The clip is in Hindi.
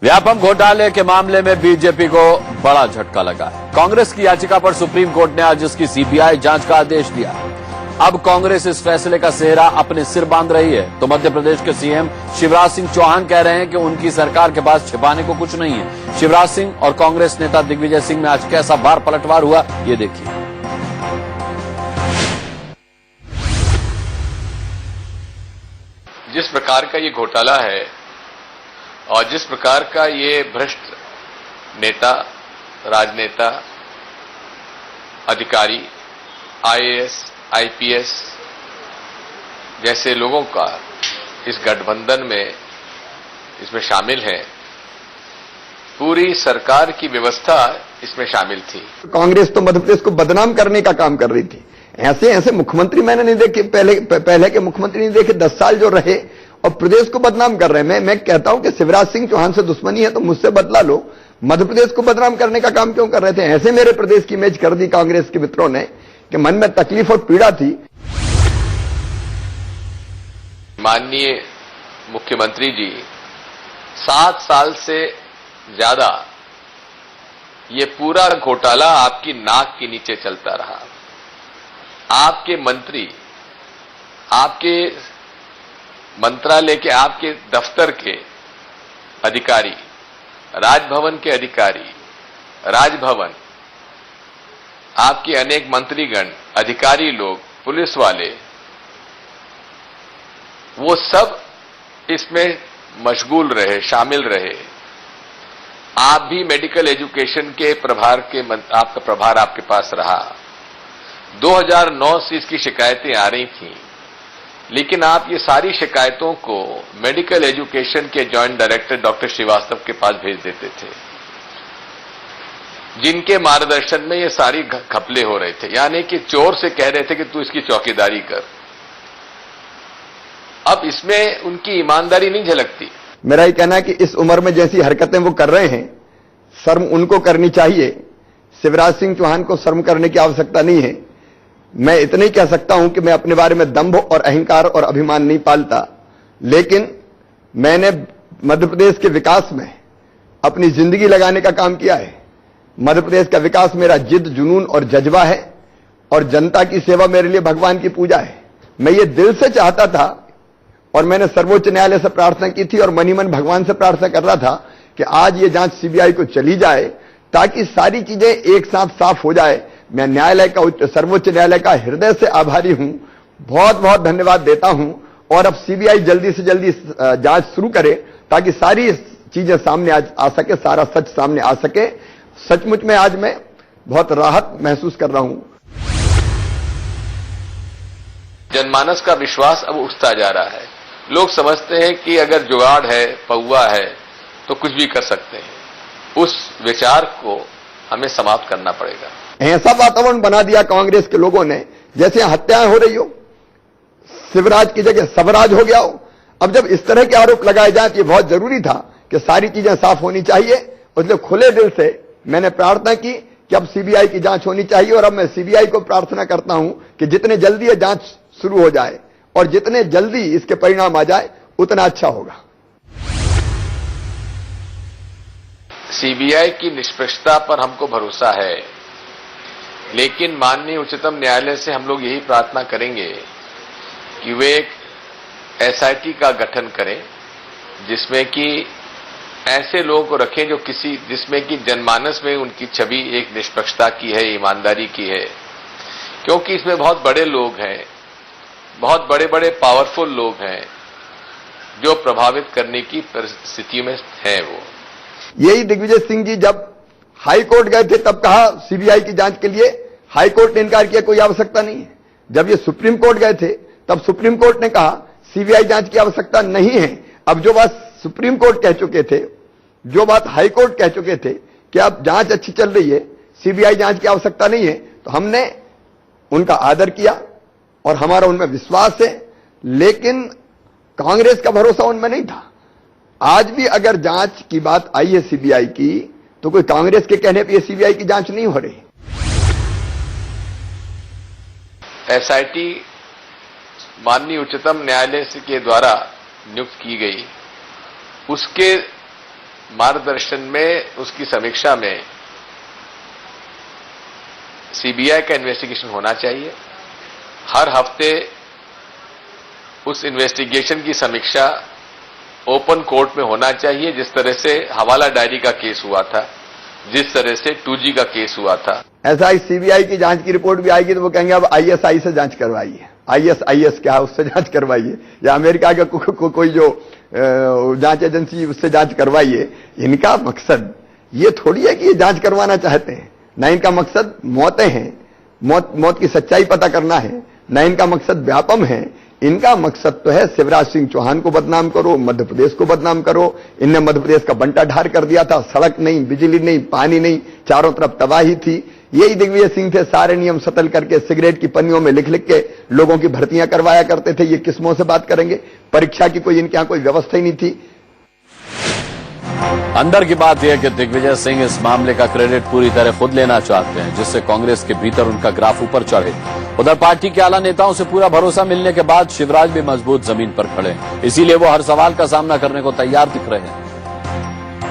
व्यापम घोटाले के मामले में बीजेपी को बड़ा झटका लगा है। कांग्रेस की याचिका पर सुप्रीम कोर्ट ने आज इसकी सीबीआई जांच का आदेश दिया। अब कांग्रेस इस फैसले का सेहरा अपने सिर बांध रही है तो मध्य प्रदेश के सीएम शिवराज सिंह चौहान कह रहे हैं कि उनकी सरकार के पास छिपाने को कुछ नहीं है। शिवराज सिंह और कांग्रेस नेता दिग्विजय सिंह में आज कैसा बार पलटवार हुआ, ये देखिए। जिस प्रकार का ये घोटाला है और जिस प्रकार का ये भ्रष्ट नेता, राजनेता, अधिकारी, आईएएस, आईपीएस जैसे लोगों का इस गठबंधन में इसमें शामिल है, पूरी सरकार की व्यवस्था इसमें शामिल थी। कांग्रेस तो मध्य प्रदेश को बदनाम करने का काम कर रही थी। ऐसे ऐसे मुख्यमंत्री मैंने नहीं देखे, पहले के मुख्यमंत्री नहीं देखे। 10 साल जो रहे और प्रदेश को बदनाम कर रहे हैं। मैं कहता हूं कि शिवराज सिंह चौहान से दुश्मनी है तो मुझसे बदला लो। मध्य प्रदेश को बदनाम करने का काम क्यों कर रहे थे? ऐसे मेरे प्रदेश की इमेज कर दी कांग्रेस के मित्रों ने कि मन में तकलीफ और पीड़ा थी। माननीय मुख्यमंत्री जी 7 साल से ज्यादा ये पूरा घोटाला आपकी नाक के नीचे चलता रहा। आपके मंत्री, आपके मंत्रालय के, आपके दफ्तर के अधिकारी, राजभवन के अधिकारी, राजभवन, आपके अनेक मंत्रीगण, अधिकारी लोग, पुलिस वाले, वो सब इसमें मशगूल रहे, शामिल रहे। आप भी मेडिकल एजुकेशन के प्रभार के आपका प्रभार आपके पास रहा। 2009 से इसकी शिकायतें आ रही थीं, लेकिन आप ये सारी शिकायतों को मेडिकल एजुकेशन के जॉइंट डायरेक्टर डॉक्टर श्रीवास्तव के पास भेज देते थे, जिनके मार्गदर्शन में ये सारी घपले हो रहे थे। यानी कि चोर से कह रहे थे कि तू इसकी चौकीदारी कर। अब इसमें उनकी ईमानदारी नहीं झलकती। मेरा ये कहना है कि इस उम्र में जैसी हरकतें वो कर रहे हैं, शर्म उनको करनी चाहिए। शिवराज सिंह चौहान को शर्म करने की आवश्यकता नहीं है। मैं इतना ही कह सकता हूं कि मैं अपने बारे में दंभ और अहंकार और अभिमान नहीं पालता, लेकिन मैंने मध्य प्रदेश के विकास में अपनी जिंदगी लगाने का काम किया है। मध्य प्रदेश का विकास मेरा जिद, जुनून और जज्बा है और जनता की सेवा मेरे लिए भगवान की पूजा है। मैं ये दिल से चाहता था और मैंने सर्वोच्च न्यायालय से प्रार्थना की थी और मनी मन भगवान से प्रार्थना कर रहा था कि आज ये जांच सीबीआई को चली जाए ताकि सारी चीजें एक साथ साफ हो जाए। मैं न्यायालय का, सर्वोच्च न्यायालय का हृदय से आभारी हूं, बहुत बहुत धन्यवाद देता हूं। और अब सीबीआई जल्दी से जल्दी जांच शुरू करे ताकि सारी चीजें सामने आ सके, सारा सच सामने आ सके। सचमुच में आज मैं बहुत राहत महसूस कर रहा हूं। जनमानस का विश्वास अब उठता जा रहा है। लोग समझते हैं कि अगर जुगाड़ है, पौवा है तो कुछ भी कर सकते हैं। उस विचार को हमें समाप्त करना पड़ेगा। ऐसा वातावरण बना दिया कांग्रेस के लोगों ने जैसे हत्याएं हो रही हो, शिवराज की जगह सबराज हो गया हो। अब जब इस तरह के आरोप लगाए जाए तो ये बहुत जरूरी था कि सारी चीजें साफ होनी चाहिए। इसलिए खुले दिल से मैंने प्रार्थना की कि अब सीबीआई की जांच होनी चाहिए। और अब मैं सीबीआई को प्रार्थना करता हूं कि जितने जल्दी ये जांच शुरू हो जाए और जितने जल्दी इसके परिणाम आ जाए उतना अच्छा होगा। सीबीआई की निष्पक्षता पर हमको भरोसा है, लेकिन माननीय उच्चतम न्यायालय से हम लोग यही प्रार्थना करेंगे कि वे एक एसआईटी का गठन करें जिसमें कि ऐसे लोगों को रखें जो जिसमें कि जनमानस में उनकी छवि एक निष्पक्षता की है, ईमानदारी की है। क्योंकि इसमें बहुत बड़े लोग हैं, बहुत बड़े बड़े पावरफुल लोग हैं जो प्रभावित करने की परिस्थिति में हैं। वो यही दिग्विजय सिंह जी जब हाई कोर्ट गए थे तब कहा सीबीआई की जांच के लिए, हाई कोर्ट ने इनकार किया, कोई आवश्यकता नहीं है। जब ये सुप्रीम कोर्ट गए थे तब सुप्रीम कोर्ट ने कहा सीबीआई जांच की आवश्यकता नहीं है। अब जो बात सुप्रीम कोर्ट कह चुके थे, जो बात हाई कोर्ट कह चुके थे कि अब जांच अच्छी चल रही है, सीबीआई जांच की आवश्यकता नहीं है, तो हमने उनका आदर किया और हमारा उनमें विश्वास है। लेकिन कांग्रेस का भरोसा उनमें नहीं था। आज भी अगर जांच की बात आई है सीबीआई की तो कोई कांग्रेस के कहने पर यह सीबीआई की जांच नहीं हो रही। एसआईटी माननीय उच्चतम न्यायालय के द्वारा नियुक्त की गई, उसके मार्गदर्शन में, उसकी समीक्षा में सीबीआई का इन्वेस्टिगेशन होना चाहिए। हर हफ्ते उस इन्वेस्टिगेशन की समीक्षा ओपन कोर्ट में होना चाहिए, जिस तरह से हवाला डायरी का केस हुआ था, जिस तरह से 2G का केस हुआ था। ऐसा ही सीबीआई की जांच की रिपोर्ट भी आएगी तो वो कहेंगे अब आईएसआई से जांच करवाइए, आईएस क्या है उससे जांच करवाइए, या अमेरिका के कोई जो जांच एजेंसी उससे जांच करवाइए। इनका मकसद ये थोड़ी है कि ये जांच करवाना चाहते हैं, ना इनका मकसद मौतें हैं, मौत की सच्चाई पता करना है, ना इनका मकसद व्यापम है। इनका मकसद तो है शिवराज सिंह चौहान को बदनाम करो, मध्य प्रदेश को बदनाम करो। इनने मध्य प्रदेश का बंटा ढार कर दिया था, सड़क नहीं, बिजली नहीं, पानी नहीं, चारों तरफ तबाही थी। यही दिग्विजय सिंह थे, सारे नियम सतल करके सिगरेट की पन्नियों में लिख लिख के लोगों की भर्तियां करवाया करते थे। ये किस मुंह से बात करेंगे? परीक्षा की कोई इनके यहां कोई व्यवस्था ही नहीं थी। अंदर की बात यह है कि दिग्विजय सिंह इस मामले का क्रेडिट पूरी तरह खुद लेना चाहते हैं, जिससे कांग्रेस के भीतर उनका ग्राफ ऊपर चढ़े। उधर पार्टी के आला नेताओं से पूरा भरोसा मिलने के बाद शिवराज भी मजबूत जमीन पर खड़े हैं, इसीलिए वो हर सवाल का सामना करने को तैयार दिख रहे हैं।